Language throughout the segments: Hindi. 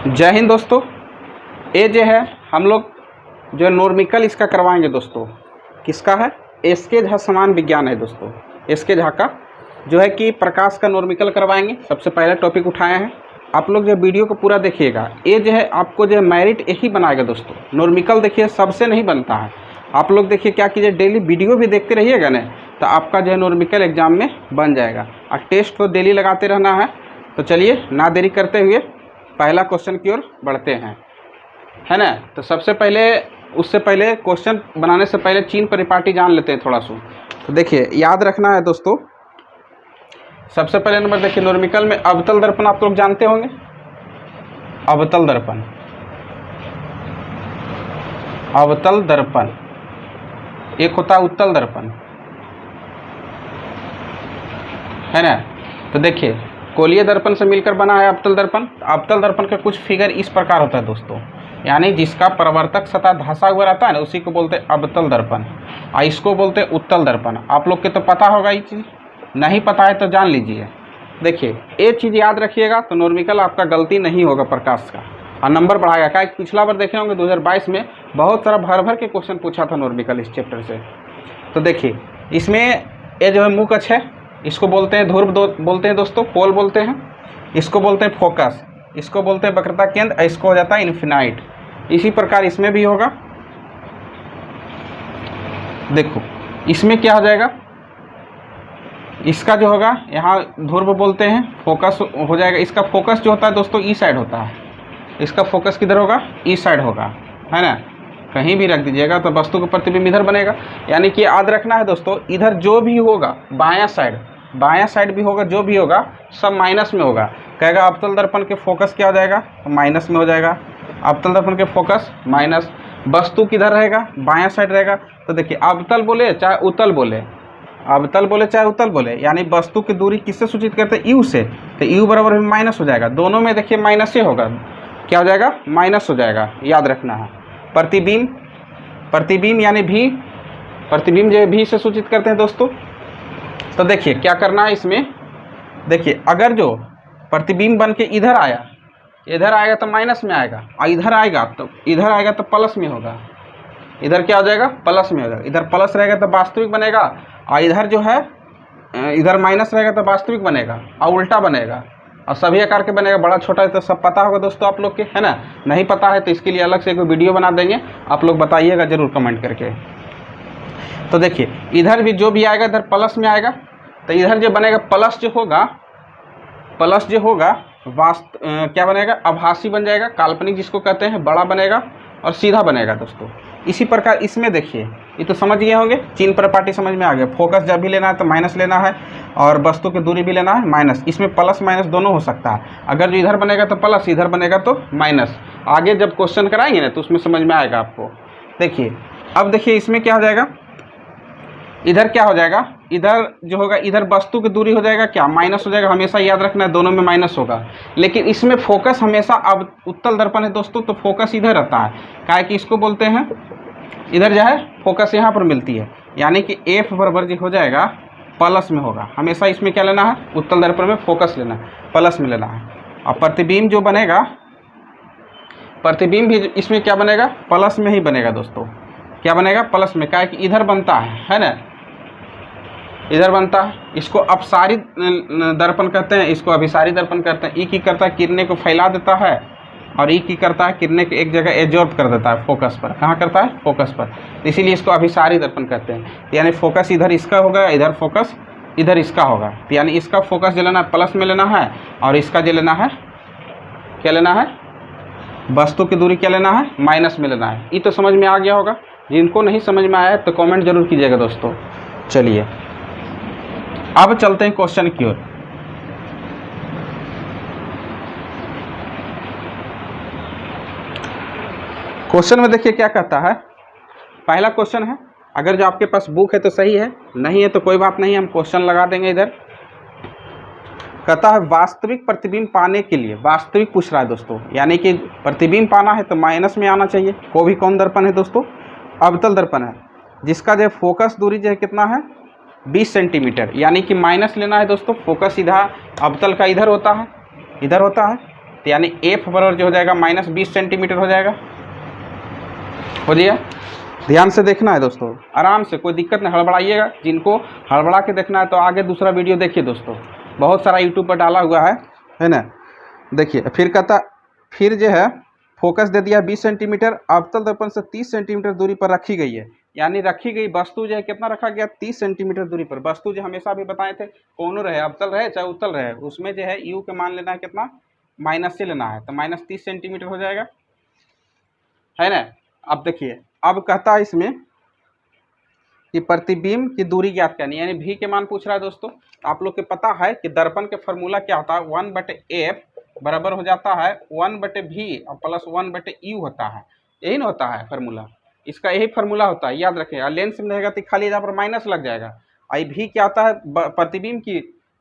जय हिंद दोस्तों। ये जो है हम लोग जो नॉर्मिकल इसका करवाएंगे दोस्तों, किसका है? एसके झा समान विज्ञान है दोस्तों। एसके झा का जो है कि प्रकाश का नॉर्मिकल करवाएंगे। सबसे पहले टॉपिक उठाए हैं, आप लोग जो वीडियो को पूरा देखिएगा। ये जो है आपको जो मेरिट यही बनाएगा दोस्तों। नॉर्मिकल देखिए सबसे नहीं बनता है। आप लोग देखिए क्या कीजिए, डेली वीडियो भी देखते रहिएगा ना, तो आपका जो है नॉर्मिकल एग्जाम में बन जाएगा। और टेस्ट तो डेली लगाते रहना है। तो चलिए ना देरी करते हुए पहला क्वेश्चन की ओर बढ़ते हैं, है ना। तो सबसे पहले उससे पहले क्वेश्चन बनाने से पहले चीन परिपाटी जान लेते हैं थोड़ा सा। तो देखिए याद रखना है दोस्तों। सबसे पहले नंबर देखिए, नॉर्मिकल में अवतल दर्पण आप लोग जानते होंगे। अवतल दर्पण, अवतल दर्पण, एक होता है उत्तल दर्पण, है ना। तो देखिए कोलीय दर्पण से मिलकर बना है अवतल दर्पण। अवतल दर्पण का कुछ फिगर इस प्रकार होता है दोस्तों, यानी जिसका परावर्तक सतह धंसा हुआ रहता है ना, उसी को बोलते हैं अवतल दर्पण, और इसको बोलते हैं उत्तल दर्पण। आप लोग के तो पता होगा ये चीज़, नहीं पता है तो जान लीजिए। देखिए एक चीज़ याद रखिएगा, तो नॉर्मिकल आपका गलती नहीं होगा प्रकाश का, और नंबर बढ़ाएगा। क्या पिछला बार देखे होंगे 2022 में बहुत सारा भर भर के क्वेश्चन पूछा था नॉर्मिकल इस चैप्टर से। तो देखिए इसमें ये जो है मुख्य अक्ष है, इसको बोलते हैं ध्रुव बोलते हैं दोस्तों, पोल बोलते हैं। इसको बोलते हैं फोकस, इसको बोलते हैं वक्रता केंद्र, इसको हो जाता है इन्फिनाइट। इसी प्रकार इसमें भी होगा। देखो इसमें क्या हो जाएगा, इसका जो होगा यहाँ ध्रुव बोलते हैं, फोकस हो जाएगा। इसका फोकस जो होता है दोस्तों ई साइड होता है। इसका फोकस किधर होगा? ई साइड होगा, है ना। कहीं भी रख दीजिएगा तो वस्तु का प्रतिबिंब इधर बनेगा। यानी कि याद रखना है दोस्तों, इधर जो भी होगा बायां साइड भी होगा, जो भी होगा सब माइनस में होगा। कहेगा अवतल दर्पण के फोकस क्या हो जाएगा? तो माइनस में हो जाएगा। अवतल दर्पण के फोकस माइनस। वस्तु किधर रहेगा? बायां साइड रहेगा। तो देखिए अवतल बोले चाहे उत्तल बोले, अवतल बोले चाहे उत्तल बोले, यानी वस्तु की दूरी किससे सूचित करते हैं? यू से। तो यू बराबर माइनस हो जाएगा। दोनों में देखिए माइनस से होगा, क्या हो जाएगा? माइनस हो जाएगा। याद रखना है। प्रतिबिंब, प्रतिबिंब यानी भी, प्रतिबिंब जो भी से सूचित करते हैं दोस्तों। तो देखिए क्या करना है इसमें, देखिए अगर जो प्रतिबिंब बन के इधर आया, इधर आएगा तो माइनस में आएगा, और इधर आएगा तो प्लस में होगा। इधर क्या हो जाएगा? प्लस में हो जाएगा। इधर प्लस रहेगा तो वास्तविक बनेगा, और इधर जो है इधर माइनस रहेगा तो वास्तविक बनेगा, और उल्टा बनेगा। और सभी आकार के बनेगा, बड़ा छोटा तो सब पता होगा दोस्तों आप लोग के, है ना। नहीं पता है तो इसके लिए अलग से एक वीडियो बना देंगे, आप लोग बताइएगा जरूर कमेंट करके। तो देखिए इधर भी जो भी आएगा इधर प्लस में आएगा, तो इधर जो बनेगा प्लस जो होगा, प्लस जो होगा क्या बनेगा? आभासी बन जाएगा, काल्पनिक जिसको कहते हैं, बड़ा बनेगा और सीधा बनेगा दोस्तों। इसी प्रकार इसमें देखिए, ये तो समझ गए होंगे, चीन परिपाटी समझ में आ गया। फोकस जब भी लेना है तो माइनस लेना है, और वस्तु की दूरी भी लेना है माइनस। इसमें प्लस माइनस दोनों हो सकता है। अगर जो इधर बनेगा तो प्लस, इधर बनेगा तो माइनस। आगे जब क्वेश्चन कराएंगे ना तो उसमें समझ में आएगा आपको। देखिए अब देखिए इसमें क्या हो जाएगा, इधर क्या हो जाएगा, इधर जो होगा इधर वस्तु की दूरी हो जाएगा क्या? माइनस हो जाएगा। हमेशा याद रखना है दोनों में माइनस होगा। लेकिन इसमें फोकस हमेशा, अब उत्तल दर्पण है दोस्तों तो फोकस इधर रहता है। क्या है कि इसको बोलते हैं, इधर जो है फोकस यहाँ पर मिलती है, यानी कि एफ बराबर जो हो जाएगा प्लस में होगा। हमेशा इसमें क्या लेना है? उत्तल दर्पण में फोकस लेना है, प्लस में लेना है। और प्रतिबिंब जो बनेगा, प्रतिबिंब भी इसमें क्या बनेगा? प्लस में ही बनेगा दोस्तों। क्या बनेगा? प्लस में। क्या है कि इधर बनता है ना, इधर बनता है। इसको अपसारी दर्पण कहते हैं, इसको अभिसारी दर्पण कहते हैं। ई की करता है किरणें को फैला देता है, और ई की करता है किरणें को एक जगह एब्जॉर्ब कर देता है फोकस पर। कहाँ करता है? फोकस पर। इसीलिए इसको अभिसारी दर्पण कहते हैं। यानी फोकस इधर इसका होगा, इधर फोकस इधर इसका होगा। यानी इसका फोकस जो लेना है प्लस में लेना है, और इसका जो लेना है क्या लेना है? वस्तु की दूरी क्या लेना है? माइनस में लेना है। ये तो समझ में आ गया होगा। जिनको नहीं समझ में आया है तो कमेंट जरूर कीजिएगा दोस्तों। चलिए अब चलते हैं क्वेश्चन की ओर। क्वेश्चन में देखिए क्या कहता है। पहला क्वेश्चन है, अगर जो आपके पास बुक है तो सही है, नहीं है तो कोई बात नहीं, हम क्वेश्चन लगा देंगे इधर। कहता है वास्तविक प्रतिबिंब पाने के लिए, वास्तविक पूछ रहा है दोस्तों, यानी कि प्रतिबिंब पाना है तो माइनस में आना चाहिए। को भी कौन दर्पण है दोस्तों? अवतल दर्पण है, जिसका जो फोकस दूरी जो है कितना है? 20 सेंटीमीटर। यानी कि माइनस लेना है दोस्तों। फोकस सीधा अवतल का इधर होता है, इधर होता है। तो यानी एफ बराबर जो हो जाएगा -20 सेंटीमीटर हो जाएगा। हो जाइए, ध्यान से देखना है दोस्तों, आराम से, कोई दिक्कत नहीं, हड़बड़ाइएगा। जिनको हड़बड़ा के देखना है तो आगे दूसरा वीडियो देखिए दोस्तों, बहुत सारा यूट्यूब पर डाला हुआ है ना। देखिए फिर कहता, फिर जो है फोकस दे दिया 20 सेंटीमीटर, अवतल दर्पण से 30 सेंटीमीटर दूरी पर रखी गई है। यानी रखी गई वस्तु जो है कितना रखा गया, 30 सेंटीमीटर दूरी पर। वस्तु जो हमेशा भी बताए थे, कौन रहे, अवतल रहे चाहे उत्तल रहे, उसमें जो है यू के मान लेना है कितना, माइनस से लेना है, तो -30 सेंटीमीटर हो जाएगा, है ना। अब देखिए, अब कहता है इसमें कि प्रतिबिंब की दूरी ज्ञात करनी, यानी भी के मान पूछ रहा है दोस्तों। आप लोग के पता है कि दर्पण के फॉर्मूला क्या होता है, 1/f बराबर हो जाता है 1/v और प्लस 1/u होता है, यही ना होता है फार्मूला, इसका यही फार्मूला होता है, याद रखें। लेंस में रहेगा तो खाली जहाँ पर माइनस लग जाएगा। आई भी क्या आता है, प्रतिबिंब की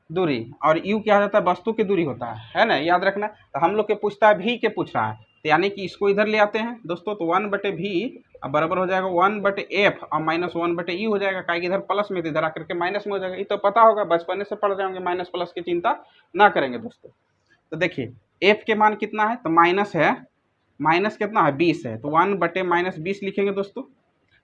दूरी, और यू क्या होता है, वस्तु की दूरी होता है ना, याद रखना। तो हम लोग के पूछता है भी के पूछ रहा है, तो यानी कि इसको इधर ले आते हैं दोस्तों, तो 1/v बराबर हो जाएगा 1/f और -1/u हो जाएगा, क्या इधर प्लस में, तो इधर आकर के माइनस में हो जाएगा। ये तो पता होगा, बचपन से पढ़ रहे होंगे, माइनस प्लस की चिंता ना करेंगे दोस्तों। तो देखिए f के मान कितना है, तो माइनस है, माइनस कितना है, 20 है, तो 1/-20 लिखेंगे दोस्तों,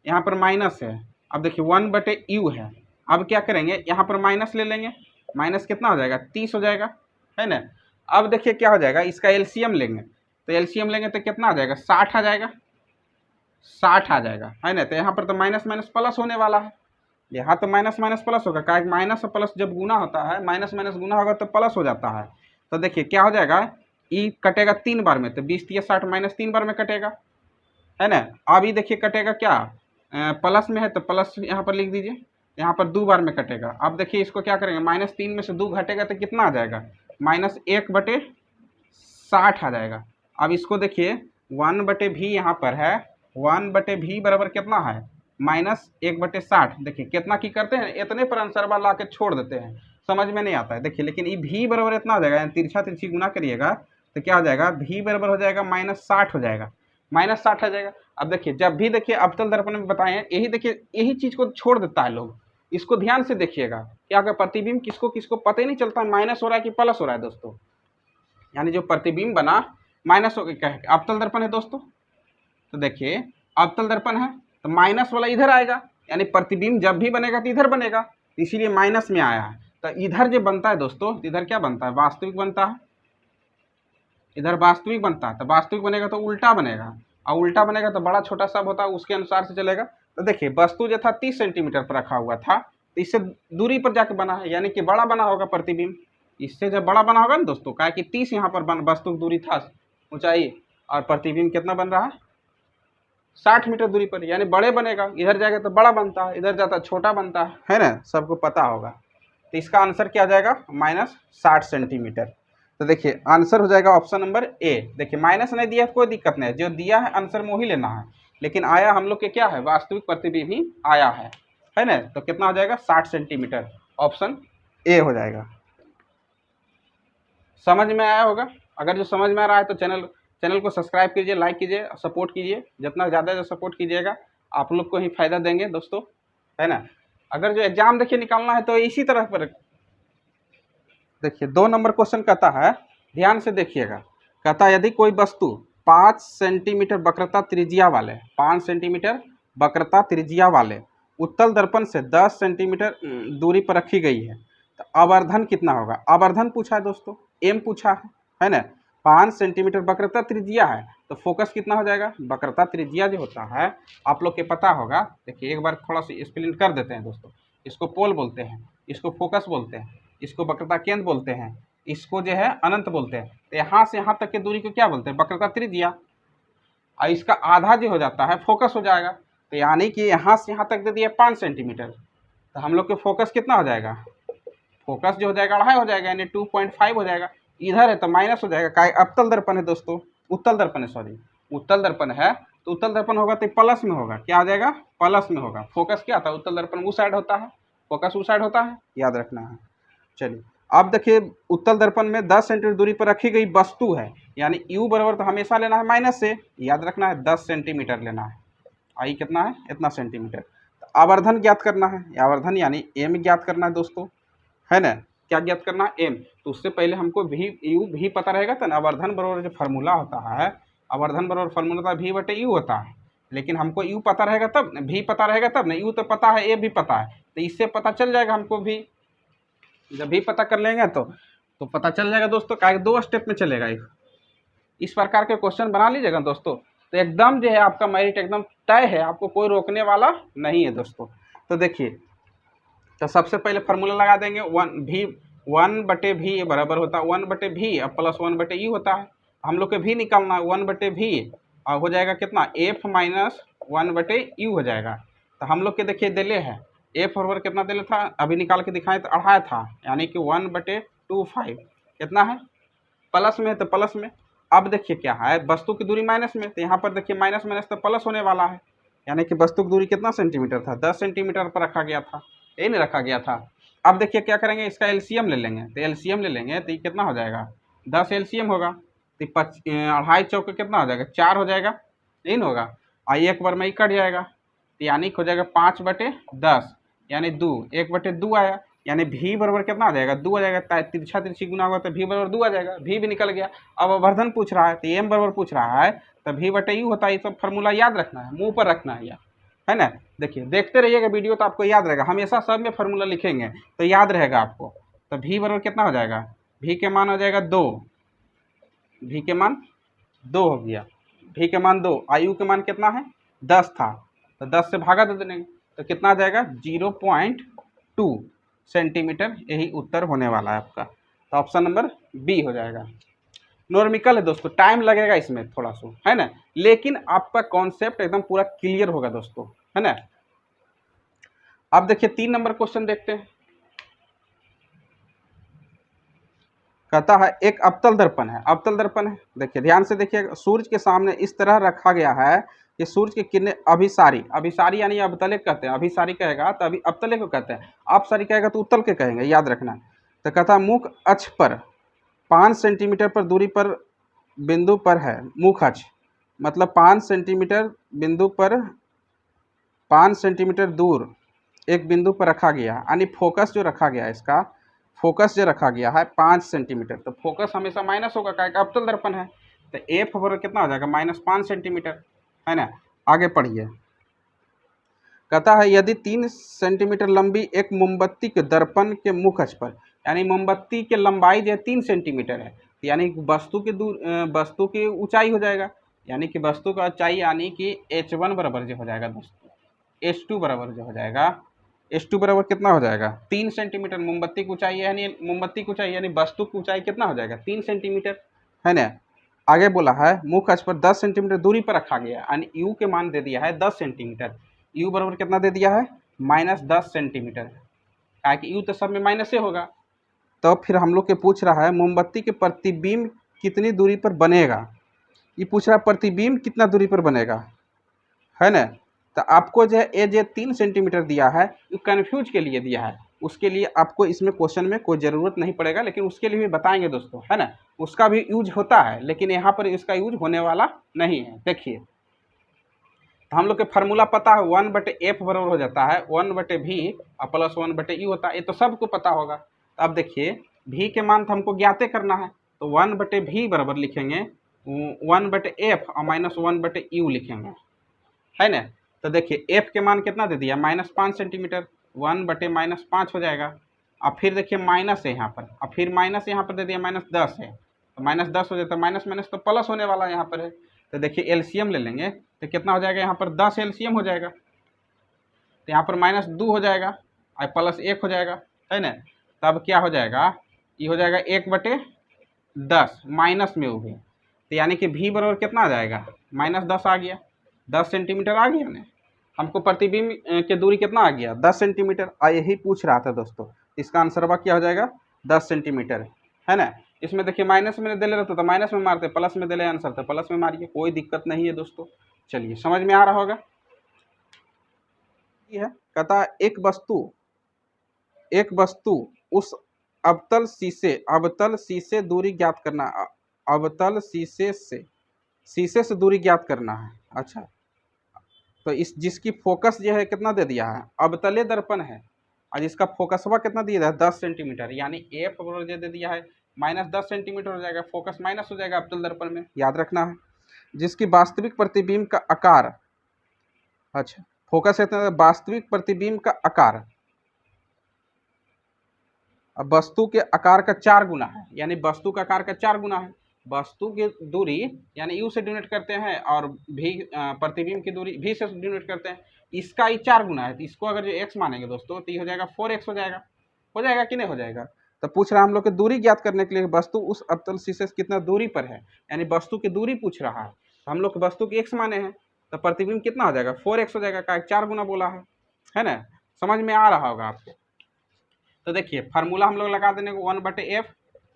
यहाँ पर माइनस है। अब देखिए 1/u है, अब क्या करेंगे, यहाँ पर माइनस ले लेंगे, माइनस कितना हो जाएगा, 30 हो जाएगा, है ना। अब देखिए क्या हो जाएगा, इसका एलसीएम लेंगे, तो एलसीएम लेंगे तो कितना आ जाएगा, 60 आ जाएगा, 60 आ जाएगा, है ना। तो यहाँ पर तो माइनस माइनस प्लस होने वाला है, यहाँ तो माइनस माइनस प्लस होगा, क्या माइनस और प्लस जब गुना होता है, माइनस माइनस गुना होगा तो प्लस हो जाता है। तो देखिए क्या हो जाएगा, ई कटेगा 3 बार में, तो 20×3 = 60 -3 बार में कटेगा, है ना। अब ये देखिए कटेगा क्या, प्लस में है तो प्लस यहाँ पर लिख दीजिए, यहाँ पर 2 बार में कटेगा। अब देखिए इसको क्या करेंगे, -3 में से 2 घटेगा तो कितना आ जाएगा, -1/60 आ जाएगा। अब इसको देखिए 1/v यहाँ पर है, 1/v बराबर कितना है, -1/60। देखिए कितना की करते हैं, इतने पर आंसर बार ला के छोड़ देते हैं, समझ में नहीं आता है। देखिए लेकिन ये v बराबर इतना आ जाएगा, तिरछा तिरछी गुना करिएगा तो क्या हो जाएगा, v बराबर हो जाएगा -60 हो जाएगा, -60 आ जाएगा। अब देखिए जब भी देखिए अवतल दर्पण में बताए हैं, यही देखिए यही चीज़ को छोड़ देता है लोग, इसको ध्यान से देखिएगा। क्या अगर प्रतिबिंब किसको किसको पता ही नहीं चलता माइनस हो रहा है कि प्लस हो रहा है दोस्तों, यानी जो प्रतिबिंब बना माइनस हो गया, अवतल दर्पण है दोस्तों। तो देखिए अवतल दर्पण है तो माइनस वाला इधर आएगा, यानी प्रतिबिंब जब भी बनेगा तो इधर बनेगा, इसीलिए माइनस में आया है। तो इधर जो बनता है दोस्तों, इधर क्या बनता है, वास्तविक बनता है, इधर वास्तविक बनता है। तो वास्तविक बनेगा तो उल्टा बनेगा, और उल्टा बनेगा तो बड़ा छोटा सब होता है, उसके अनुसार से चलेगा। तो देखिए वस्तु जो था 30 सेंटीमीटर पर रखा हुआ था, तो इससे दूरी पर जाके बना है, यानी कि बड़ा बना होगा प्रतिबिंब, इससे जब बड़ा बना होगा ना दोस्तों, क्या कि 30 यहाँ पर वस्तु दूरी था ऊंचाई, और प्रतिबिंब कितना बन रहा है, 60 मीटर दूरी पर, यानी बड़े बनेगा। इधर जाएगा तो बड़ा बनता है, इधर जाता है छोटा बनता है ना, सबको पता होगा। तो इसका आंसर क्या आ जाएगा, -60 सेंटीमीटर। तो देखिए आंसर हो जाएगा ऑप्शन नंबर ए। देखिए माइनस नहीं दिया कोई दिक्कत नहीं, जो दिया है आंसर में वही लेना है, लेकिन आया हम लोग के क्या है, वास्तविक प्रतिबिंब ही आया है ना। तो कितना हो जाएगा, 60 सेंटीमीटर, ऑप्शन ए हो जाएगा। समझ में आया होगा, अगर जो समझ में आ रहा है तो चैनल को सब्सक्राइब कीजिए, लाइक कीजिए, सपोर्ट कीजिए। जितना ज़्यादा जो सपोर्ट कीजिएगा आप लोग को ही फायदा देंगे दोस्तों, है ना। अगर जो एग्जाम देखिए निकालना है तो इसी तरह पर देखिए 2 नंबर क्वेश्चन कहता है, ध्यान से देखिएगा। कहता है यदि कोई वस्तु 5 सेंटीमीटर वक्रता त्रिज्या वाले, 5 सेंटीमीटर वक्रता त्रिज्या वाले उत्तल दर्पण से 10 सेंटीमीटर दूरी पर रखी गई है, तो आवर्धन कितना होगा। आवर्धन पूछा है दोस्तों, एम पूछा है ना। 5 सेंटीमीटर वक्रता त्रिज्या है तो फोकस कितना हो जाएगा, वक्रता त्रिज्या जो होता है आप लोग के पता होगा। देखिए एक बार थोड़ा सा एक्सप्लेन कर देते हैं दोस्तों। इसको पोल बोलते हैं, इसको फोकस बोलते हैं, इसको वक्रता केंद्र बोलते हैं, इसको जो है अनंत बोलते हैं। तो यहाँ से यहाँ तक की दूरी को क्या बोलते हैं, वक्रता त्रिज्या। और इसका आधा जो हो जाता है फोकस हो जाएगा। तो यानी कि यहाँ से यहाँ तक दे दिया 5 सेंटीमीटर, तो हम लोग के फोकस कितना हो जाएगा, फोकस जो हो जाएगा 2.5 हो जाएगा, यानी 2.5 हो जाएगा। इधर है तो माइनस हो जाएगा, क्या अवतल दर्पण है दोस्तों, उत्तल दर्पण है, सॉरी उत्तल दर्पण है, तो उत्तल दर्पण होगा तो प्लस में होगा, क्या आ जाएगा, प्लस में होगा। फोकस क्या था, उत्तल दर्पण उस साइड होता है, फोकस उस साइड होता है, याद रखना है। चलिए अब देखिए उत्तल दर्पण में 10 सेंटीमीटर दूरी पर रखी गई वस्तु है, यानी u बराबर तो हमेशा लेना है माइनस से, याद रखना है 10 सेंटीमीटर लेना है। आई कितना है, इतना सेंटीमीटर। तो आवर्धन ज्ञात करना है, आवर्धन यानी m ज्ञात करना है दोस्तों, है ना। क्या ज्ञात करना है, एम। तो उससे पहले हमको भी पता रहेगा तो आवर्धन बराबर जो फार्मूला होता है, आवर्धन बराबर फार्मूला होता है v बटे यू होता है, लेकिन हमको यू पता रहेगा तब, भी पता रहेगा तब ना, यू तो पता है, ए भी पता है, तो इससे पता चल जाएगा हमको भी। जब भी पता कर लेंगे तो पता चल जाएगा दोस्तों, क्या 2 स्टेप में चलेगा। इस प्रकार के क्वेश्चन बना लीजिएगा दोस्तों, तो एकदम जो है आपका मेरिट एकदम तय है, आपको कोई रोकने वाला नहीं है दोस्तों। तो देखिए, तो सबसे पहले फार्मूला लगा देंगे, 1 बटे भी बराबर होता है 1 बटे भी अब प्लस 1 बटे यू होता है। हम लोग के भी निकालना है, 1 बटे भी और हो जाएगा कितना, एफ माइनस 1 बटे यू हो जाएगा। तो हम लोग के देखिए दिले है, एफ बराबर कितना दिले था, अभी निकाल के दिखाएं तो 2.5 था, यानी कि 1 बटे 25 कितना है, प्लस में है तो प्लस में। अब देखिए क्या है, वस्तु की दूरी माइनस में, तो यहाँ पर देखिए माइनस माइनस तो प्लस होने वाला है, यानी कि वस्तु की दूरी कितना सेंटीमीटर था, 10 सेंटीमीटर पर रखा गया था, ये नहीं रखा गया था। अब देखिए क्या करेंगे, इसका एलसीएम ले लेंगे, तो एलसीएम ले लेंगे तो ये कितना हो जाएगा, 10 एलसीएम होगा, तो 2.5 चौक कितना हो जाएगा, 4 हो जाएगा, नहीं होगा, आई एक बार में ही कट जाएगा, तो यानी हो जाएगा 5 बटे 10 यानी 2, 1 बटे 2 आया, यानी भी बराबर कितना आ जाएगा, 2 आ जाएगा, तिरछा तिरछी गुना होगा तो भी बराबर 2 आ जाएगा, भी निकल गया। अब आवर्धन पूछ रहा है तो एम बराबर पूछ रहा है, तो भी बटे यू होता है, ये सब फार्मूला याद रखना है, मुंह पर रखना है, है ना। देखिए देखते रहिएगा वीडियो तो आपको याद रहेगा, हमेशा सब में फार्मूला लिखेंगे तो याद रहेगा आपको। तो भी बराबर कितना हो जाएगा, भी के मान हो जाएगा 2, भी के मान 2 हो गया, भी के मान 2, आयु के मान कितना है 10 था, तो 10 से भागा दे देंगे तो कितना आ जाएगा 0.2 सेंटीमीटर, यही उत्तर होने वाला है आपका। तो ऑप्शन नंबर बी हो जाएगा। नॉर्मिकल है दोस्तों, टाइम लगेगा इसमें थोड़ा सा, है ना, लेकिन आपका कॉन्सेप्ट एकदम पूरा क्लियर होगा दोस्तों, है ना। अब देखिए 3 नंबर क्वेश्चन देखते हैं। कहता है एक अवतल दर्पण है, अवतल दर्पण है, देखिए ध्यान से देखिए, सूर्य के सामने इस तरह रखा गया है कि सूर्य की किरणें अभिसारी, अभिसारी यानी अवतले कहते हैं, अभिसारी कहेगा तो अभी अवतले को कहते हैं, अपसारी कहेगा तो उत्तल के कहेंगे, याद रखना। तो कहता है मुख अक्ष पर 5 सेंटीमीटर पर दूरी पर बिंदु पर है, मुख अक्ष मतलब 5 सेंटीमीटर बिंदु पर 5 सेंटीमीटर दूर एक बिंदु पर रखा गया, यानी फोकस जो रखा गया है, इसका फोकस जो रखा गया है 5 सेंटीमीटर, तो फोकस हमेशा माइनस होगा, क्या अवतल दर्पण है, तो एफ बराबर कितना हो जाएगा -5 सेंटीमीटर, है ना। आगे पढ़िए, कहता है यदि 3 सेंटीमीटर लंबी एक मोमबत्ती के दर्पण के मुख अक्ष पर, यानी मोमबत्ती की लंबाई जो है 3 सेंटीमीटर है, यानी वस्तु की ऊंचाई हो जाएगा, यानी कि वस्तु का ऊंचाई यानी कि h1 बराबर जो हो जाएगा दोस्तों, h2 बराबर जो हो जाएगा, h2 बराबर कितना हो जाएगा 3 सेंटीमीटर, मोमबत्ती की ऊंचाई यानी मोमबत्ती की ऊंचाई यानी वस्तु की ऊंचाई कितना हो जाएगा 3 सेंटीमीटर, है ना। आगे बोला है मुख अक्ष पर 10 सेंटीमीटर दूरी पर रखा गया, यानी यू के मान दे दिया है 10 सेंटीमीटर, यू बराबर कितना दे दिया है -10 सेंटीमीटर, क्या कि यू तो सब में माइनस से होगा। तो फिर हम लोग के पूछ रहा है मोमबत्ती के प्रतिबिंब कितनी दूरी पर बनेगा, ये पूछ रहा है प्रतिबिंब कितना दूरी पर बनेगा, है ना। तो आपको जो है ये जो 3 सेंटीमीटर दिया है ये कन्फ्यूज के लिए दिया है, उसके लिए आपको इसमें क्वेश्चन में कोई ज़रूरत नहीं पड़ेगा, लेकिन उसके लिए भी बताएंगे दोस्तों, है ना, उसका भी यूज होता है, लेकिन यहाँ पर इसका यूज होने वाला नहीं है। देखिए तो हम लोग के फार्मूला पता है 1 बटे एफ बराबर हो जाता है 1 बटे भी और प्लस 1 बटे यू होता है, ये तो सबको पता होगा। तो अब देखिए भी के मान तो हमको ज्ञाते करना है, तो 1 बटे भी बराबर लिखेंगे 1 बटे एफ और -1 बटे यू लिखेंगे, है ना। तो देखिए एफ के मान कितना दे दिया -5 सेंटीमीटर, 1 बटे -5 हो जाएगा, और फिर देखिए माइनस है यहाँ पर, और फिर माइनस यहाँ पर दे दिया -10 है, तो -10 हो जाता है, माइनस माइनस तो प्लस होने वाला है यहाँ पर है। तो देखिए एलसीएम ले लेंगे तो कितना हो जाएगा, यहाँ पर 10 एलसीएम हो जाएगा, तो यहाँ पर -2 हो जाएगा और +1 हो जाएगा, है ना। तब क्या हो जाएगा, ये हो जाएगा 1 बटे 10 माइनस में वो भी, तो यानी कि भी बराबर कितना आ जाएगा -10 आ गया, 10 सेंटीमीटर आ गया ना। हमको प्रतिबिंब की दूरी कितना आ गया 10 सेंटीमीटर, यही पूछ रहा था दोस्तों, इसका आंसर क्या हो जाएगा 10 सेंटीमीटर, है ना। इसमें देखिए माइनस में दे ले रहता तो माइनस में मारते, प्लस में दे ले आंसर तो प्लस में मारिए, कोई दिक्कत नहीं है दोस्तों। चलिए समझ में आ रहा होगा। ये है कहता है एक वस्तु उस अवतल शीशे दूरी ज्ञात करना, अवतल शीशे से दूरी ज्ञात करना है। अच्छा तो इस जिसकी फोकस जो है कितना दे दिया है, अवतले दर्पण है, आज इसका फोकसवा कितना दिया है 10 सेंटीमीटर, यानी एफ दे दिया है -10 सेंटीमीटर हो जाएगा, फोकस माइनस हो जाएगा अवतल दर्पण में, याद रखना है। जिसकी वास्तविक प्रतिबिंब का आकार, अच्छा फोकस है वास्तविक प्रतिबिंब का आकार अब वस्तु के आकार का 4 गुना है, यानी वस्तु का आकार का 4 गुना है। वस्तु की दूरी यानी यू से डिनोट करते हैं और भी प्रतिबिंब की दूरी भी से डिनोट करते हैं, इसका ही 4 गुना है। तो इसको अगर जो x मानेंगे दोस्तों तो ये हो जाएगा 4x हो जाएगा कि नहीं हो जाएगा। तो पूछ रहा है हम लोग की दूरी ज्ञात करने के लिए वस्तु उस अवतल शीर्ष से कितना दूरी पर है, यानी वस्तु की दूरी पूछ रहा है। तो हम लोग वस्तु की x माने हैं तो प्रतिबिंब कितना हो जाएगा 4x हो जाएगा, का 4 गुना बोला है ना, समझ में आ रहा होगा आपको। तो देखिए फार्मूला हम लोग लगा देने को 1/f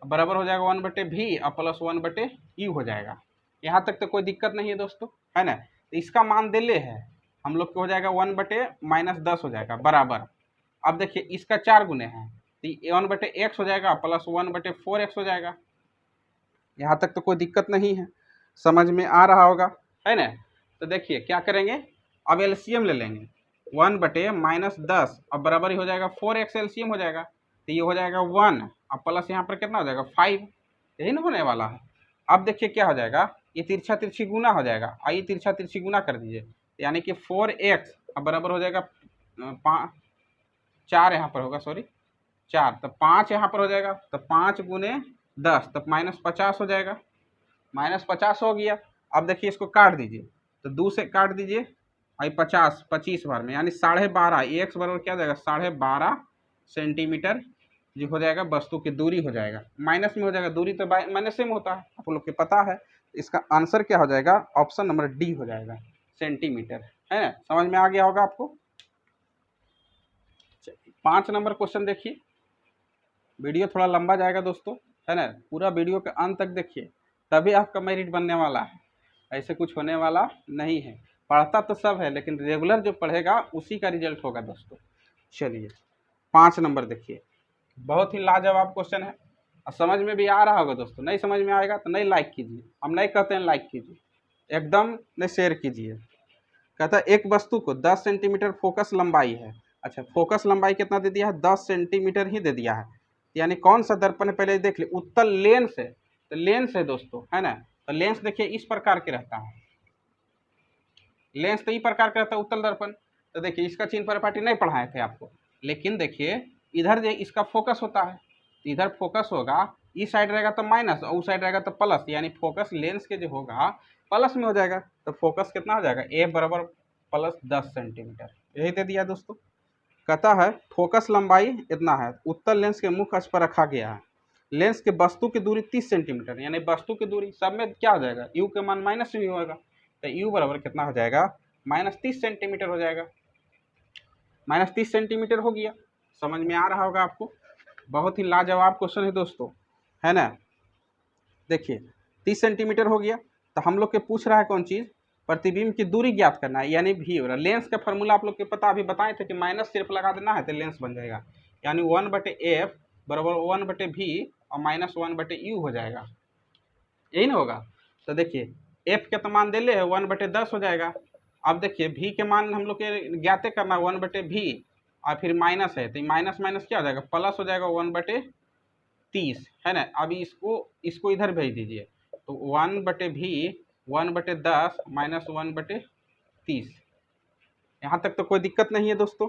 बराबर हो जाएगा 1/v और प्लस 1/u हो जाएगा। यहाँ तक तो कोई दिक्कत नहीं है दोस्तों, है ना। तो इसका मान दे ले है हम लोग को हो जाएगा 1/-10 हो जाएगा बराबर। अब देखिए इसका 4 गुने हैं तो 1/x हो जाएगा प्लस 1/4x हो जाएगा। यहाँ तक तो कोई दिक्कत नहीं है, समझ में आ रहा होगा, है ना। तो देखिए क्या करेंगे, अब एलसीएम ले लेंगे 1/-10 अब बराबर ही हो जाएगा 4x एलसीएम हो जाएगा। तो ये हो जाएगा 1 अब प्लस यहाँ पर कितना हो जाएगा 5, यही ना होने वाला है। अब देखिए क्या हो जाएगा, ये तिरछा तिरछी गुना हो जाएगा, आइए तिरछा तिरछी गुना कर दीजिए, यानी कि 4x अब बराबर हो जाएगा 4 यहाँ पर होगा, सॉरी 4, तो 5 यहाँ पर हो जाएगा, तो 5 गुने 10 तो -50 हो जाएगा, -50 हो गया। अब देखिए इसको काट दीजिए, तो 2 से काट दीजिए आई 25 बार में, यानी 12.5 x बराबर क्या हो जाएगा 12.5 सेंटीमीटर जो हो जाएगा वस्तु की दूरी हो जाएगा। माइनस में हो जाएगा, दूरी तो माइनस में होता है आप लोग को पता है। इसका आंसर क्या हो जाएगा, ऑप्शन नंबर डी हो जाएगा, सेंटीमीटर, है ना। समझ में आ गया होगा आपको। 5 नंबर क्वेश्चन देखिए, वीडियो थोड़ा लंबा जाएगा दोस्तों, है ना, पूरा वीडियो के अंत तक देखिए तभी आपका मेरिट बनने वाला है, ऐसे कुछ होने वाला नहीं है। पढ़ता तो सब है लेकिन रेगुलर जो पढ़ेगा उसी का रिजल्ट होगा दोस्तों। चलिए 5 नंबर देखिए, बहुत ही लाजवाब क्वेश्चन है और समझ में भी आ रहा होगा दोस्तों। नहीं समझ में आएगा तो नहीं लाइक कीजिए, हम नहीं कहते हैं लाइक कीजिए, एकदम नहीं शेयर कीजिए। कहता है एक वस्तु को 10 सेंटीमीटर फोकस लंबाई है, अच्छा फोकस लंबाई कितना दे दिया है 10 सेंटीमीटर ही दे दिया है, यानी कौन सा दर्पण है पहले देख ले, उत्तल लेंस है, तो लेंस है दोस्तों, है ना। तो लेंस देखिए इस प्रकार के रहता है, लेंस तो इस प्रकार का रहता है उत्तल दर्पण। तो देखिए इसका चिन्ह परिपाटी नहीं पढ़ाए थे आपको, लेकिन देखिए इधर जो इसका फोकस होता है, तो इधर फोकस होगा, इस साइड रहेगा तो माइनस और उस साइड रहेगा तो प्लस, यानी फोकस लेंस के जो होगा प्लस में हो जाएगा। तो फोकस कितना हो जाएगा ए बराबर प्लस 10 सेंटीमीटर, यही दे दिया दोस्तों। कहता है फोकस लंबाई इतना है, उत्तल लेंस के मुख्य अक्ष पर रखा गया है, लेंस के वस्तु की दूरी 30 सेंटीमीटर, यानी वस्तु की दूरी सब में क्या हो जाएगा यू के मान माइनस में होगा, तो यू बराबर कितना हो जाएगा -30 सेंटीमीटर हो जाएगा, -30 सेंटीमीटर हो गया। समझ में आ रहा होगा आपको, बहुत ही लाजवाब क्वेश्चन है दोस्तों, है ना। देखिए 30 सेंटीमीटर हो गया, तो हम लोग के पूछ रहा है कौन चीज़, प्रतिबिंब की दूरी ज्ञात करना है, यानी भी हो रहा। लेंस का फॉर्मूला आप लोग के पता अभी बताए थे कि माइनस सिर्फ लगा देना है तो लेंस बन जाएगा, यानी 1/f बराबर 1/v और -1/u हो जाएगा, यही ना होगा। तो देखिए f के तो मान दे ले है 1/10 हो जाएगा। अब देखिए v के मान हम लोग के ज्ञाते करना 1/v और फिर माइनस है, तो माइनस माइनस क्या हो जाएगा प्लस हो जाएगा 1/30, है ना। अभी इसको इधर भेज दीजिए, तो 1/v 1/10 माइनस 1/30, यहाँ तक तो कोई दिक्कत नहीं है दोस्तों।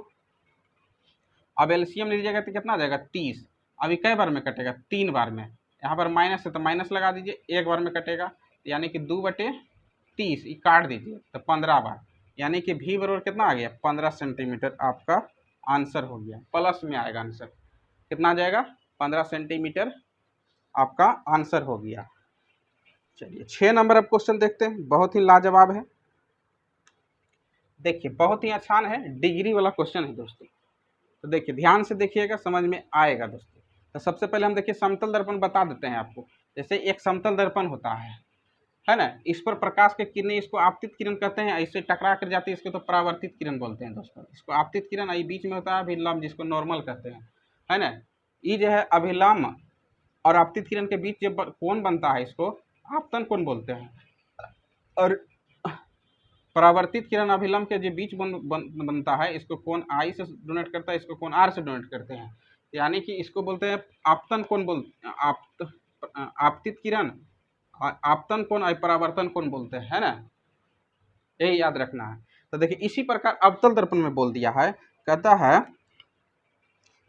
अब एलसीएम लीजिएगा तो कितना आ जाएगा 30, अभी कई बार में कटेगा 3 बार में, यहाँ पर माइनस है तो माइनस लगा दीजिए, 1 बार में कटेगा, यानी कि 2/30 काट दीजिए तो 15 बार, यानी कि v बराबर कितना आ गया 15 सेंटीमीटर आपका आंसर हो गया, प्लस में आएगा आंसर, कितना आ जाएगा 15 सेंटीमीटर आपका आंसर हो गया। चलिए 6 नंबर अब क्वेश्चन देखते हैं, बहुत ही लाजवाब है। देखिए बहुत ही आसान है, डिग्री वाला क्वेश्चन है दोस्तों। तो देखिए ध्यान से देखिएगा, समझ में आएगा दोस्तों। तो सबसे पहले हम देखिए समतल दर्पण बता देते हैं आपको। जैसे एक समतल दर्पण होता है ना, इस पर प्रकाश के किरणें, इसको आपतित किरण कहते हैं, ऐसे टकरा कर जाती है इसको तो परावर्तित किरण बोलते हैं दोस्तों। इसको आपतित किरण, ये बीच में होता है अभिलंब जिसको नॉर्मल कहते हैं, है ना। ये जो है अभिलंब और आपतित किरण के बीच जो कोण बनता है इसको आपतन कोण बोलते हैं। और परावर्तित किरण अभिलंब के जो बीच बनता है, इसको कोण आई से डोनेट करता है, इसको कोण आर से डोनेट करते हैं। यानी कि इसको बोलते हैं आपतन कोण, आपतित किरण, आपतन कोण और परावर्तन कोण बोलते हैं, है ना, यही याद रखना है। तो देखिए इसी प्रकार अवतल दर्पण में बोल दिया है, कहता है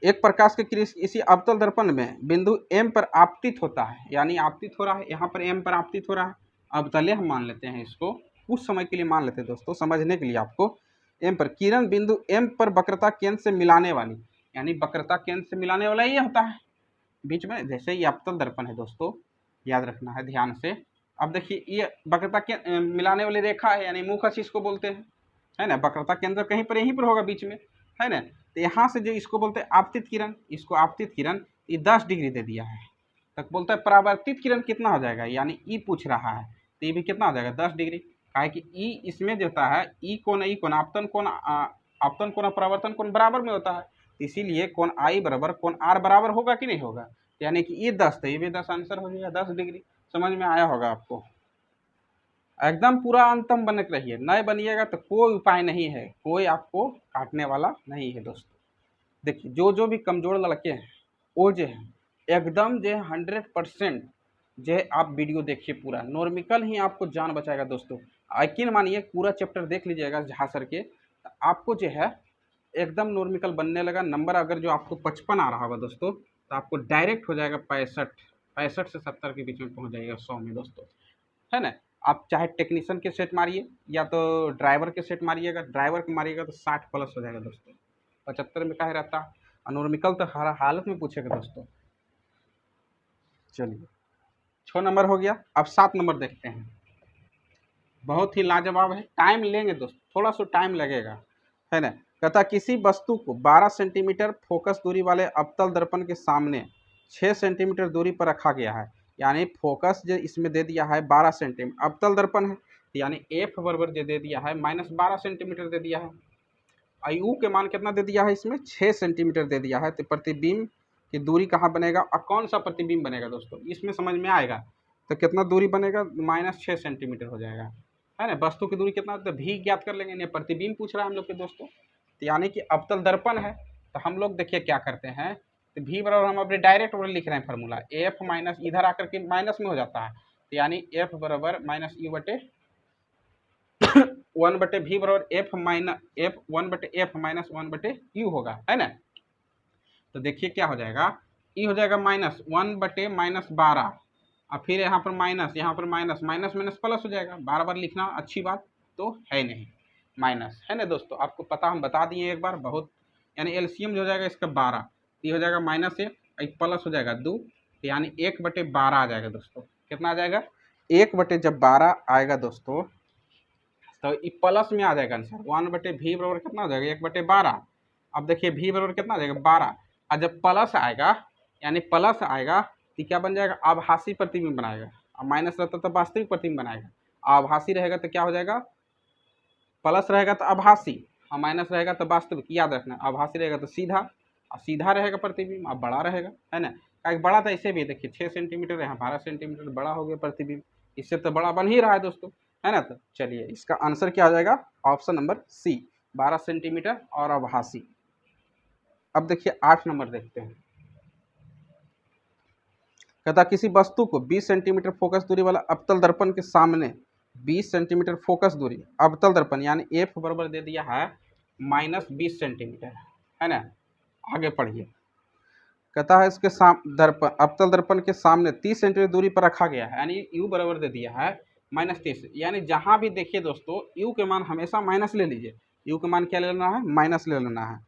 एक प्रकाश के किरण इसी अवतल दर्पण में बिंदु M पर आपतित होता है, यानी आपतित हो रहा है, यहाँ पर M पर आपतित हो रहा है। अवतले हम मान लेते हैं इसको, कुछ समय के लिए मान लेते हैं दोस्तों, समझने के लिए आपको। M पर किरण बिंदु M पर वक्रता केंद्र से मिलाने वाली, यानी वक्रता केंद्र से मिलाने वाला ये होता है बीच में, जैसे ये अवतल दर्पण है दोस्तों, याद रखना है ध्यान से। अब देखिए ये वक्रता के मिलाने वाली रेखा है, यानी मुख अक्ष इसको बोलते हैं, है ना। वक्रता केंद्र कहीं पर यहीं पर होगा बीच में, है ना। तो यहाँ से जो इसको बोलते हैं आपतित किरण, इसको आपतित किरण, ये 10 डिग्री दे दिया है। तक बोलता है परावर्तित किरण कितना हो जाएगा, यानी ई पूछ रहा है, तो ये भी कितना हो जाएगा 10 डिग्री। काहे कि ई इसमें जो होता है ई कोण आपतन कोण परावर्तन कोण बराबर में होता है, इसीलिए कोण आई बराबर कोण आर बराबर होगा कि नहीं होगा, यानी कि ये 10 तो ये भी 10 आंसर हो जाएगा, 10 डिग्री। समझ में आया होगा आपको। एकदम पूरा अंतम बन के रहिए, नए बनिएगा तो कोई उपाय नहीं है, कोई आपको काटने वाला नहीं है दोस्तों। देखिए जो भी कमज़ोर लड़के हैं वो जो है एकदम जो 100% जो है आप वीडियो देखिए, पूरा नॉर्मिकल ही आपको जान बचाएगा दोस्तों। यकीन मानिए पूरा चैप्टर देख लीजिएगा जहाँ सर के, तो आपको जो है एकदम नॉर्मिकल बनने लगा। नंबर अगर जो आपको 55 आ रहा होगा दोस्तों, तो आपको डायरेक्ट हो जाएगा 65 से 70 के बीच में पहुँच जाएगा 100 में दोस्तों, है ना। आप चाहे टेक्नीशियन के सेट मारिए या तो ड्राइवर के सेट मारिएगा, ड्राइवर के मारिएगा तो 60 प्लस हो जाएगा दोस्तों, 75 में काहे रहता। नॉर्मिकल तो हर हालत में पूछेगा दोस्तों। चलिए 6 नंबर हो गया, अब 7 नंबर देखते हैं। बहुत ही लाजवाब है, टाइम लेंगे दोस्तों, थोड़ा सा टाइम लगेगा, है ना। कहता किसी वस्तु को 12 सेंटीमीटर फोकस दूरी वाले अवतल दर्पण के सामने 6 सेंटीमीटर दूरी पर रखा गया है, यानी फोकस जो इसमें दे दिया है 12 सेंटीमीटर, अवतल दर्पण है, यानी एफ बराबर जो दे दिया है -12 सेंटीमीटर दे दिया है। यू के मान कितना दे दिया है, इसमें 6 सेंटीमीटर दे दिया है। तो प्रतिबिंब की दूरी कहाँ बनेगा और कौन सा प्रतिबिंब बनेगा दोस्तों, इसमें समझ में आएगा। तो कितना दूरी बनेगा, -6 सेंटीमीटर हो जाएगा, है ना। वस्तु की दूरी कितना, तो भी ज्ञात कर लेंगे, नहीं प्रतिबिंब पूछ रहा है हम लोग के दोस्तों। तो यानी कि अवतल दर्पण है, तो हम लोग देखिए क्या करते हैं, तो भी बराबर हम अपने डायरेक्ट लिख रहे हैं फार्मूला, एफ माइनस इधर आकर के माइनस में हो जाता है, तो यानी एफ बराबर -1/v बराबर एफ -1/f -1/u होगा, है ना। तो देखिए क्या हो जाएगा, ई हो जाएगा -1/-12, और फिर यहाँ पर माइनस, यहाँ पर माइनस माइनस प्लस हो जाएगा। बार बार लिखना अच्छी बात तो है नहीं, माइनस, है ना दोस्तों। आपको पता हम बता दिए एक बार बहुत, यानी एलसीएम जो हो जाएगा इसका 12, ये हो जाएगा -1, एक प्लस हो जाएगा 2, यानी 1/12 आ जाएगा दोस्तों। कितना आ जाएगा, 1/12 आएगा दोस्तों, तो ये प्लस में आ जाएगा आंसर। 1/v बराबर कितना हो जाएगा, 1/12। अब देखिए v बराबर कितना आ जाएगा 12, और जब प्लस आएगा, यानी प्लस आएगा तो क्या बन जाएगा, आभासी प्रतिबिंब बनाएगा। अब माइनस रहता तो वास्तविक प्रतिबिंब बनाएगा, आभासी रहेगा तो क्या हो जाएगा, प्लस रहेगा तो आभासी, और माइनस रहेगा तो वास्तविक। याद रखना, आभासी रहेगा तो सीधा, और सीधा रहेगा प्रतिबिंब, अब बड़ा रहेगा, है ना। एक बड़ा तो ऐसे भी देखिए 6 सेंटीमीटर, यहाँ 12 सेंटीमीटर, बड़ा हो गया प्रतिबिंब, इससे तो बड़ा बन ही रहा है दोस्तों, है ना। तो चलिए इसका आंसर क्या आ जाएगा, ऑप्शन नंबर सी, 12 सेंटीमीटर और आभासी। अब देखिए 8 नंबर देखते हैं। कहता किसी वस्तु को 20 सेंटीमीटर फोकस दूरी वाला अवतल दर्पण के सामने 20 सेंटीमीटर फोकस दूरी अवतल दर्पण, यानी एफ बराबर दे दिया है -20 सेंटीमीटर, है ना। आगे पढ़िए, कहता है इसके दर्पण अवतल दर्पण के सामने 30 सेंटीमीटर दूरी पर रखा गया है, यानी यू बराबर दे दिया है -30, यानी जहाँ भी देखिए दोस्तों यू के मान हमेशा माइनस ले लीजिए, यू के मान क्या ले लेना है, माइनस ले लेना है।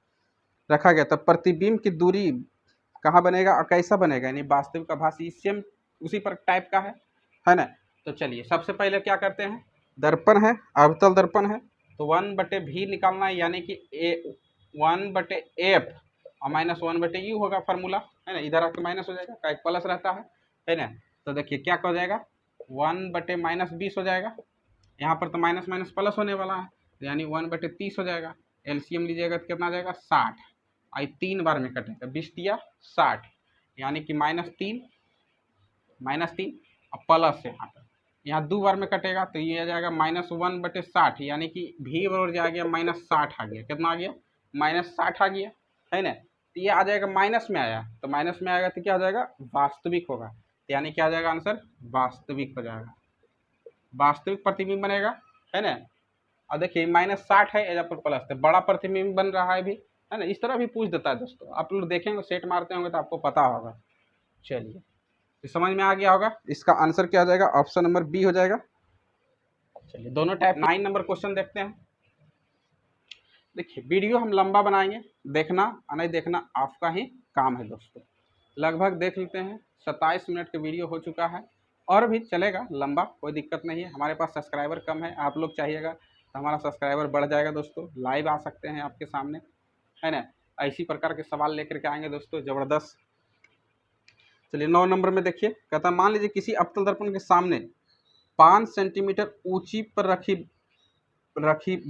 रखा गया तब प्रतिबिंब की दूरी कहाँ बनेगा और कैसा बनेगा, यानी वास्तविक आभासी, सेम उसी पर टाइप का है ना। तो चलिए सबसे पहले क्या करते हैं, दर्पण है, अवतल दर्पण है, तो 1/v निकालना है, यानी कि 1/f और -1/u होगा फार्मूला, है ना। इधर आके माइनस हो जाएगा, का एक प्लस रहता है ना। तो देखिए क्या हो जाएगा, 1/-20 हो जाएगा, यहाँ पर तो माइनस माइनस प्लस होने वाला है, यानी 1/30 हो जाएगा। एलसीएम लीजिएगा तो कितना आ जाएगा 60, आई 3 बार में कटेगा, 20 दिया 60, यानी कि -3 और प्लस है यहाँ पर, यहाँ 2 बार में कटेगा तो ये आ जाएगा -1/60, यानी कि भी बराबर जा गया -60 आ गया। कितना आ गया? -60 आ गया, है ना। तो ये आ जाएगा माइनस में आया, तो माइनस में आएगा तो क्या हो जाएगा? वास्तविक होगा। तो यानी क्या आ जाएगा आंसर? वास्तविक हो जाएगा, वास्तविक प्रतिबिंब बनेगा, है ना। और देखिए -60 है, एज पर प्लस, तो बड़ा प्रतिबिंब बन रहा है भी, है ना। इस तरह भी पूछ देता है दोस्तों, आप लोग देखेंगे सेट मारते होंगे तो आपको पता होगा। चलिए, तो समझ में आ गया होगा। इसका आंसर क्या हो जाएगा? ऑप्शन नंबर बी हो जाएगा। चलिए, दोनों टाइप 9 नंबर क्वेश्चन देखते हैं। देखिए, वीडियो हम लंबा बनाएंगे, देखना और नहीं देखना आपका ही काम है दोस्तों। लगभग देख लेते हैं, 27 मिनट का वीडियो हो चुका है, और भी चलेगा लंबा, कोई दिक्कत नहीं है। हमारे पास सब्सक्राइबर कम है, आप लोग चाहिएगा तो हमारा सब्सक्राइबर बढ़ जाएगा दोस्तों। लाइव आ सकते हैं आपके सामने, है ना। इसी प्रकार के सवाल लेकर के आएंगे दोस्तों, ज़बरदस्त। चलिए, 9 नंबर में देखिए, कहता मान लीजिए किसी अवतल दर्पण के सामने 5 सेंटीमीटर ऊंची पर रखी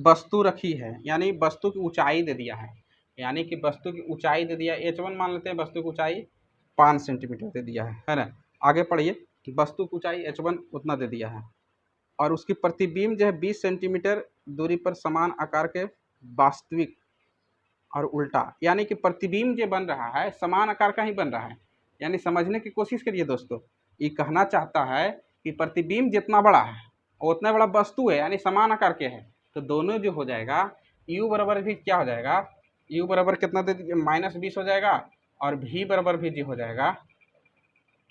वस्तु रखी है, यानी वस्तु की ऊंचाई दे दिया है, यानी कि वस्तु की ऊंचाई दे दिया, h1 मान लेते हैं, वस्तु की ऊंचाई 5 सेंटीमीटर दे दिया है ना। आगे पढ़िए, वस्तु की ऊंचाई h1 उतना दे दिया है, और उसकी प्रतिबिंब जो है 20 सेंटीमीटर दूरी पर समान आकार के वास्तविक और उल्टा, यानी कि प्रतिबिंब जो बन रहा है समान आकार का ही बन रहा है। यानी समझने की कोशिश करिए दोस्तों, ये कहना चाहता है कि प्रतिबिंब जितना बड़ा है उतना बड़ा वस्तु है, यानी समान आकार के है, तो दोनों जो हो जाएगा u बराबर भी क्या हो जाएगा? u बराबर कितना दे दीजिए? -20 हो जाएगा, और v बराबर भी जी हो जाएगा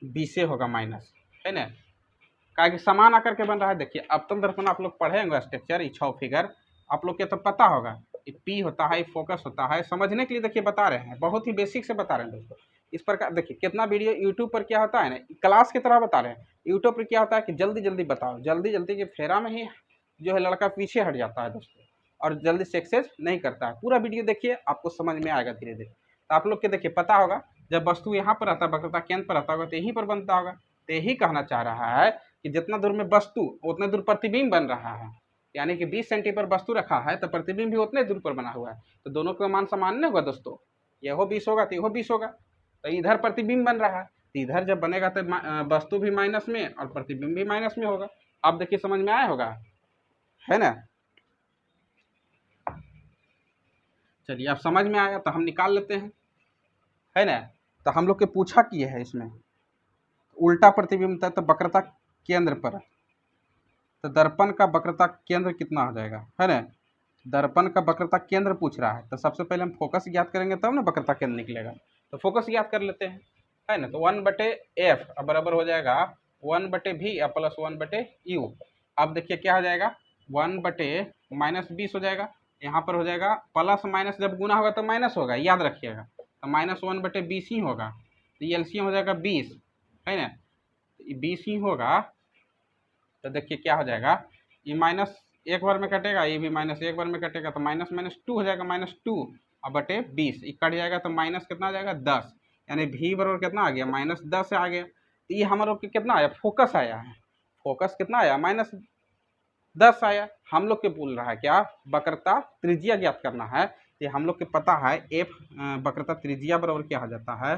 20 होगा माइनस, है ना। क्या कि समान आकार के बन रहा है। देखिए, अवतल दर्पण आप लोग पढ़े होंगे स्ट्रक्चर, ये 6 फिगर आप लोग के तो पता होगा। ये पी होता है, फोकस होता है, समझने के लिए देखिए बता रहे हैं, बहुत ही बेसिक से बता रहे हैं दोस्तों। इस प्रकार देखिए, कितना वीडियो यूट्यूब पर क्या होता है ना, क्लास की तरह बता रहे हैं। यूट्यूब पर क्या होता है कि जल्दी जल्दी बताओ, जल्दी जल्दी के फेरा में ही जो है लड़का पीछे हट जाता है दोस्तों, और जल्दी से एक्सेस नहीं करता है। पूरा वीडियो देखिए, आपको समझ में आएगा धीरे धीरे। तो आप लोग के देखिए पता होगा, जब वस्तु यहाँ पर रहता है, वक्रता केंद्र पर रहता होगा, तो यहीं पर बनता होगा। तो यही कहना चाह रहा है कि जितना दूर में वस्तु उतने दूर प्रतिबिंब बन रहा है, यानी कि 20 सेंटी पर वस्तु रखा है तो प्रतिबिंब भी उतने दूर पर बना हुआ है, तो दोनों का मान समान नहीं होगा दोस्तों। यह 20 होगा तो यह 20 होगा, तो इधर प्रतिबिंब बन रहा है, तो इधर जब बनेगा तो वस्तु भी माइनस में और प्रतिबिंब भी माइनस में होगा। अब देखिए समझ में आया होगा, है ना। चलिए, अब समझ में आया तो हम निकाल लेते हैं, है ना। तो हम लोग के पूछा किए है इसमें उल्टा प्रतिबिंब था, तो वक्रता केंद्र पर, तो दर्पण का वक्रता केंद्र कितना हो जाएगा, है ना। दर्पण का वक्रता केंद्र पूछ रहा है, तो सबसे पहले हम फोकस ज्ञात करेंगे तब ना वक्रता केंद्र निकलेगा। तो फोकस ज्ञात कर लेते हैं, है ना। तो 1/f अब बराबर हो जाएगा 1/v प्लस 1/u। अब देखिए क्या हो जाएगा, 1/-20 हो जाएगा, यहाँ पर हो जाएगा प्लस माइनस, जब गुना होगा तो माइनस होगा, याद रखिएगा। तो -1/20 ही होगा, तो ये एलसीएम हो जाएगा 20, है ना। 20 ही होगा, तो देखिए क्या हो जाएगा, ये माइनस एक बार में कटेगा, ये भी माइनस एक बार में कटेगा, तो -2 हो जाएगा, -2 अब बटे 20, ये कट जाएगा तो माइनस कितना आ जाएगा 10, यानी भी बराबर कितना आ गया, -10 आ गया। तो ये हमारे लोग कितना आया, फोकस आया है, फोकस कितना आया, -10 आया। हम लोग के बोल रहा है क्या, वक्रता त्रिज्या ज्ञात करना है। ये हम लोग के पता है एफ वक्रता त्रिज्या बराबर क्या हो जाता है,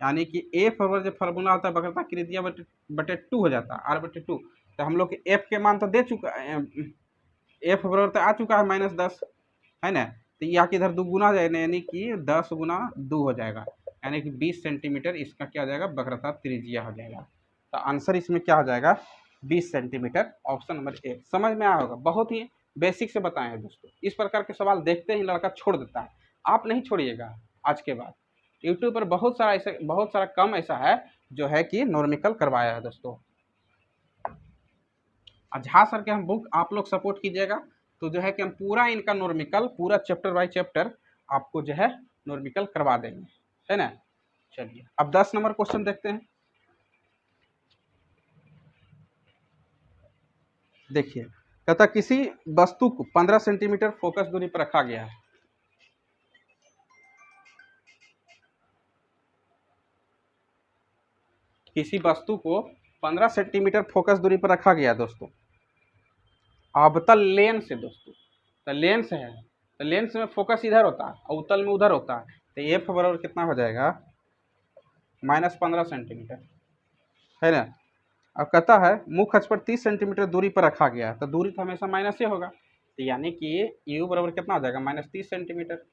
यानी कि एफ बराबर जो फार्मूला होता है वक्रता त्रिज्या बटे 2 हो जाता है, r/2। तो हम लोग के एफ के मान तो दे चुका, एफ बराबर तो आ चुका है -10, है ना। तो यहाँ के इधर 2 गुना जाए, यानी कि 10 गुना 2 हो जाएगा, यानी कि 20 सेंटीमीटर इसका क्या हो जाएगा, वक्रता त्रिज्या हो जाएगा। तो आंसर इसमें क्या हो जाएगा, 20 सेंटीमीटर, ऑप्शन नंबर ए। समझ में आया होगा, बहुत ही बेसिक से बताए हैं दोस्तों। इस प्रकार के सवाल देखते ही लड़का छोड़ देता है, आप नहीं छोड़िएगा। आज के बाद यूट्यूब पर बहुत सारा कम ऐसा है जो है कि नॉर्मिकल करवाया है दोस्तों। झा सर के हम बुक आप लोग सपोर्ट कीजिएगा, तो जो है कि हम पूरा इनका नॉर्मिकल, पूरा चैप्टर बाय चैप्टर आपको जो है नॉर्मिकल करवा देंगे, है ना। चलिए, अब 10 नंबर क्वेश्चन देखते हैं। देखिए, कहता किसी वस्तु को 15 सेंटीमीटर फोकस दूरी पर रखा गया है, किसी वस्तु को 15 सेंटीमीटर फोकस दूरी पर रखा गया है दोस्तों, अवतल लेंस से दोस्तों, तो लेंस है, तो लेंस में फोकस इधर होता है और उत्तल में उधर होता है, तो एफ बराबर कितना हो जाएगा, -15 सेंटीमीटर, है ना। अब कहता है मुख्य अक्ष पर 30 सेंटीमीटर दूरी पर रखा गया है, तो दूरी तो हमेशा माइनस ही होगा, तो यानी कि यू बराबर कितना हो जाएगा -30 सेंटीमीटर,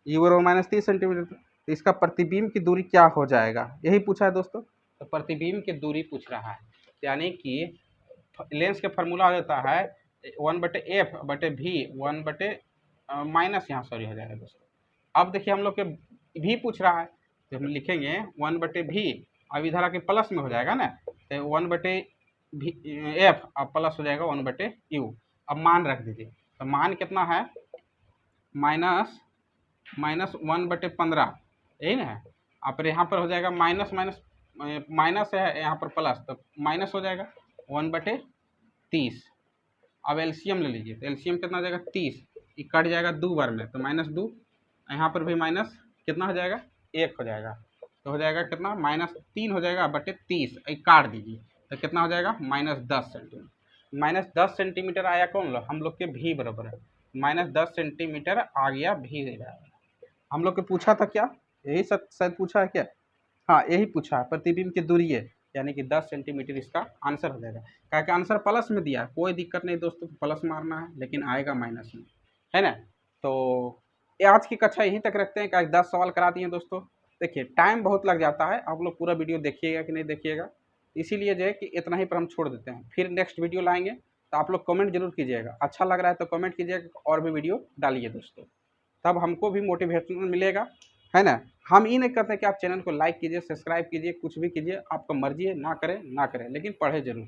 यू बराबर -30 सेंटीमीटर। तो इसका प्रतिबिंब की दूरी क्या हो जाएगा, यही पूछा है दोस्तों। तो प्रतिबिंब की दूरी पूछ रहा है, यानी कि लेंस का फार्मूला हो जाता है 1/f/v 1/ माइनस यहाँ सॉरी हो जाएगा दोस्तों। अब देखिए हम लोग के भी पूछ रहा है, तो हम लिखेंगे 1/v, अब इधर आके प्लस में हो जाएगा ना, तो 1/f अब प्लस हो जाएगा 1/u। अब मान रख दीजिए, तो मान कितना है -1/15, यही ना है। अब फिर यहाँ पर हो जाएगा माइनस है यहाँ पर प्लस, तो माइनस हो जाएगा 1/30। अब एलसीएम ले लीजिए, तो एलसीएम कितना हो जाएगा 30, ये कट जाएगा 2 बार में, तो -2, यहाँ पर भी माइनस कितना हो जाएगा 1 हो जाएगा, तो हो जाएगा कितना -3 हो जाएगा बटे 30, काट दीजिए, तो कितना हो जाएगा -10 सेंटीमीटर। -10 सेंटीमीटर आया कौन लो, हम लोग के भी बराबर है, -10 सेंटीमीटर आ गया भी बराबर। हम लोग को पूछा था क्या, यही शायद पूछा है क्या, हाँ यही पूछा है, प्रतिबिंब की दूरी है, यानी कि 10 सेंटीमीटर इसका आंसर हो जाएगा। क्या कि आंसर प्लस में दिया है, कोई दिक्कत नहीं दोस्तों, प्लस मारना है लेकिन आएगा माइनस में, है ना। तो ये आज की कक्षा यहीं तक रखते हैं, क्या 10 सवाल करा दिए दोस्तों। देखिए टाइम बहुत लग जाता है, आप लोग पूरा वीडियो देखिएगा कि नहीं देखिएगा, इसीलिए जो है कि इतना ही पर हम छोड़ देते हैं, फिर नेक्स्ट वीडियो लाएंगे। तो आप लोग कमेंट जरूर कीजिएगा, अच्छा लग रहा है तो कमेंट कीजिएगा और भी वीडियो डालिए दोस्तों, तब हमको भी मोटिवेशन मिलेगा, है ना। हम ये नहीं कहते कि आप चैनल को लाइक कीजिए, सब्सक्राइब कीजिए, कुछ भी कीजिए, आपका मर्जी है, ना करें ना करें, लेकिन पढ़े जरूर।